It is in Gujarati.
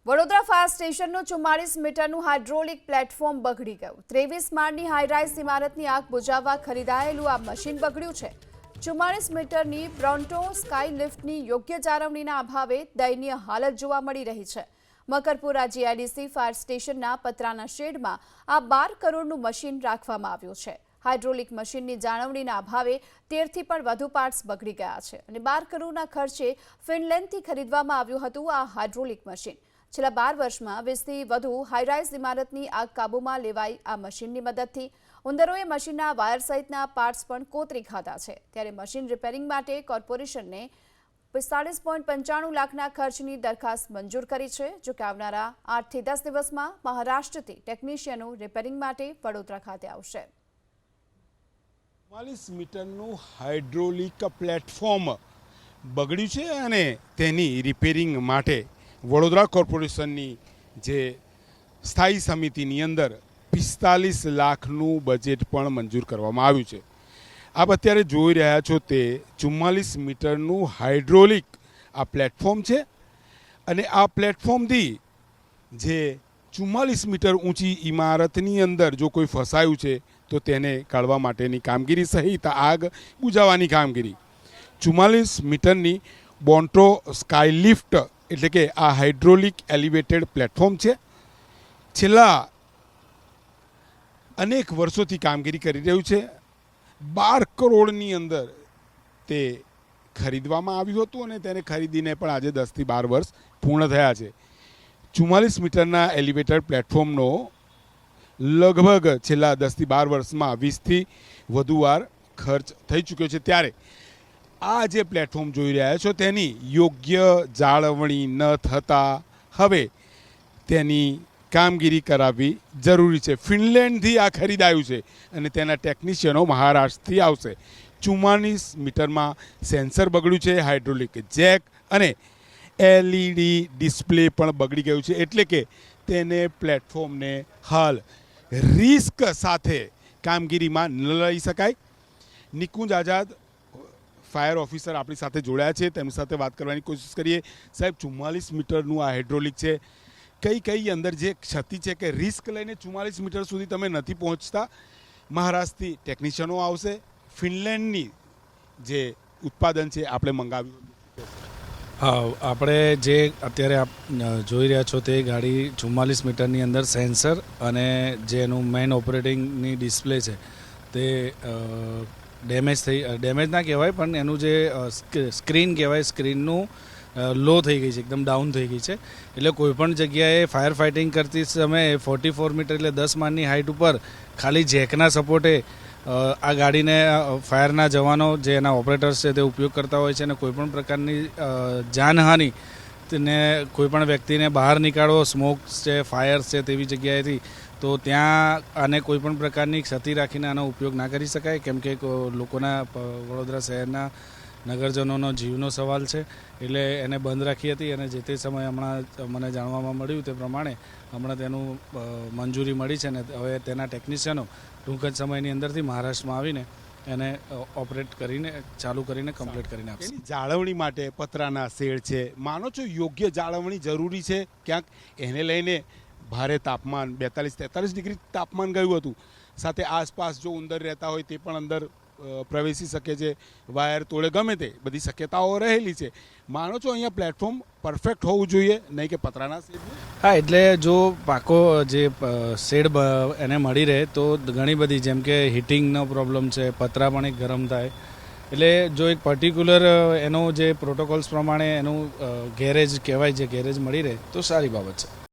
વડોદરા ફાયર સ્ટેશનનું 44 મીટરનું હાઇડ્રોલિક પ્લેટફોર્મ બગડી ગયું। 23 માળની હાઈરાઇઝ ઇમારતની આગ બુઝાવવા ખરીદાયેલું આ મશીન બગડ્યું છે। 44 મીટરની બ્રોન્ટો સ્કાય લિફ્ટની યોગ્ય જાળવણીના અભાવે દયનીય હાલત જોવા મળી રહી છે। મકરપુરા જીઆઈડીસી ફાયર સ્ટેશનના પતરાના શેડમાં આ 12 કરોડનું મશીન રાખવામાં આવ્યું છે। હાઇડ્રોલિક મશીનની જાળવણીના અભાવે 13થી પણ વધુ પાર્ટ્સ બગડી ગયા છે અને 12 કરોડના ખર્ચે ફિનલેન્ડથી ખરીદવામાં આવ્યું હતું આ હાઇડ્રોલિક મશીન। છેલ્લા 12 વર્ષમાં 20થી વધુ હાઈરાઇઝ ઇમારતની આગ કાબૂમાં લેવાઈ આ મશીનની મદદથી। ઉંદરોએ મશીનના વાયર સહિતના પાર્ટ્સ પણ કોતરી ખાધા છે। ત્યારે મશીન રિપેરિંગ માટે કોર્પોરેશનને 45.95 લાખના ખર્ચની દરખાસ્ત મંજૂર કરી છે। જો કે આવનારા 8 થી 10 દિવસમાં મહારાષ્ટ્રથી ટેકનિશિયનો રિપેરિંગ માટે વડોદરા ખાતે આવશે। 44 મીટરનું હાઇડ્રોલિક પ્લેટફોર્મ બગડ્યું છે અને તેની રિપેરિંગ માટે વડોદરા કોર્પોરેશનની જે સ્થાયી સમિતિની અંદર 45 લાખનું બજેટ પણ મંજૂર કરવામાં આવ્યું છે। આપ અત્યારે જોઈ રહ્યા છો તે 44 મીટરનું હાઇડ્રોલિક આ પ્લેટફોર્મ છે અને આ પ્લેટફોર્મથી જે 44 મીટર ઊંચી ઇમારતની અંદર જો કોઈ ફસાયું છે તો તેને કાઢવા માટેની કામગીરી સહિત આગ બુઝાવવાની કામગીરી 44 મીટરની બોન્ટો સ્કાય લિફ્ટ એટલે કે આ હાઇડ્રોલિક એલિવેટેડ પ્લેટફોર્મ છે। છેલ્લા અનેક વર્ષોથી કામગીરી કરી રહ્યું છે। 12 કરોડની અંદર તે ખરીદવામાં આવ્યું હતું અને તેને ખરીદીને પણ આજે 10 થી 12 વર્ષ પૂર્ણ થયા છે। 44 મીટરના એલિવેટેડ પ્લેટફોર્મનો લગભગ છેલ્લા 10 થી 12 વર્ષમાં 20થી વધુ વાર ખર્ચ થઈ ચૂક્યો છે। ત્યારે આ જે પ્લેટફોર્મ જોઈ રહ્યા છો તેની યોગ્ય જાળવણી ન થતાં હવે તેની કામગીરી કરાવવી જરૂરી છે। ફિનલેન્ડથી આ ખરીદાયું છે અને તેના ટેકનિશિયનો મહારાષ્ટ્રથી આવશે। 44 મીટરમાં સેન્સર બગડ્યું છે, હાઇડ્રોલિક જેક અને એલઈડી ડિસ્પ્લે પણ બગડી ગયું છે એટલે કે તેને પ્લેટફોર્મને હાલ રિસ્ક સાથે કામગીરીમાં ન લઈ શકાય। નિકુંજ આઝાદ ફાયર ઓફિસર આપણી સાથે જોડાયા છે, તેમની સાથે વાત કરવાની કોશિશ કરીએ। સાહેબ, 44 મીટરનું આ હાઇડ્રોલિક છે, કઈ અંદર જે ક્ષતિ છે કે રિસ્ક લઈને 44 મીટર સુધી તમે નથી પહોંચતા? મહારાષ્ટ્રથી ટેકનિશિયનો આવશે, ફિનલેન્ડની જે ઉત્પાદન છે આપણે મંગાવ્યું? હા, આપણે જે અત્યારે આપ જોઈ રહ્યા છો તે ગાડી 44 મીટરની અંદર સેન્સર અને જે એનું મેઇન ઓપરેટિંગની ડિસ્પ્લે છે તે ડેમેજ ના કહેવાય પણ એનું જે સ્ક્રીન કહેવાય, સ્ક્રીનનું લો થઈ ગઈ છે, એકદમ ડાઉન થઈ ગઈ છે। એટલે કોઈપણ જગ્યાએ ફાયર ફાઇટિંગ કરતી સમયે 44 મીટર એટલે 10 માળની હાઇટ ઉપર ખાલી જેકના સપોર્ટે આ ગાડીને ફાયરના જવાનો જે એના ઓપરેટર્સ છે તે ઉપયોગ કરતા હોય છે અને કોઈપણ પ્રકારની જાનહાનિ ને કોઈપણ વ્યક્તિને બહાર નીકાળવો, સ્મોક છે, ફાયર છે તેવી જગ્યાએથી તો ત્યાં આને કોઈપણ પ્રકારની ક્ષતિ રાખીને આનો ઉપયોગ ના કરી શકાય, કેમ કે લોકોના વડોદરા શહેરના નગરજનોનો જીવનો સવાલ છે। એટલે એને બંધ રાખી હતી અને જે તે સમયે હમણાં મને જાણવામાં મળ્યું તે પ્રમાણે હમણાં તેનું મંજૂરી મળી છે અને હવે તેના ટેકનિશિયનો ટૂંક જ સમયની અંદરથી મહારાષ્ટ્રમાં આવીને એને ઓપરેટ કરીને ચાલુ કરીને કમ્પ્લીટ કરીને આપશે। જાળવણી માટે પતરાના શેડ છે, માનો છો યોગ્ય જાળવણી જરૂરી છે? ક્યાંક એને લઈને ભારે તાપમાન 42-43 ડિગ્રી તાપમાન ગયું હતું, સાથે આસપાસ જો ઉંદર રહેતા હોય તે પણ અંદર પ્રવેશી શકે છે, વાયર તોડે, ગમે તે બધી શક્યતાઓ રહેલી છે। માનો છો અહીંયા પ્લેટફોર્મ પરફેક્ટ હોવું જોઈએ, નહીં કે પતરાના શેડ? હા, એટલે જો પાકો જે શેડ એને મળી રહે તો ઘણી બધી, જેમ કે હીટિંગનો પ્રોબ્લેમ છે, પતરા પણ એક ગરમ થાય, એટલે જો એક પર્ટિક્યુલર એનો જે પ્રોટોકોલ્સ પ્રમાણે એનું ગેરેજ કહેવાય, જે ગેરેજ મળી રહે તો સારી બાબત છે।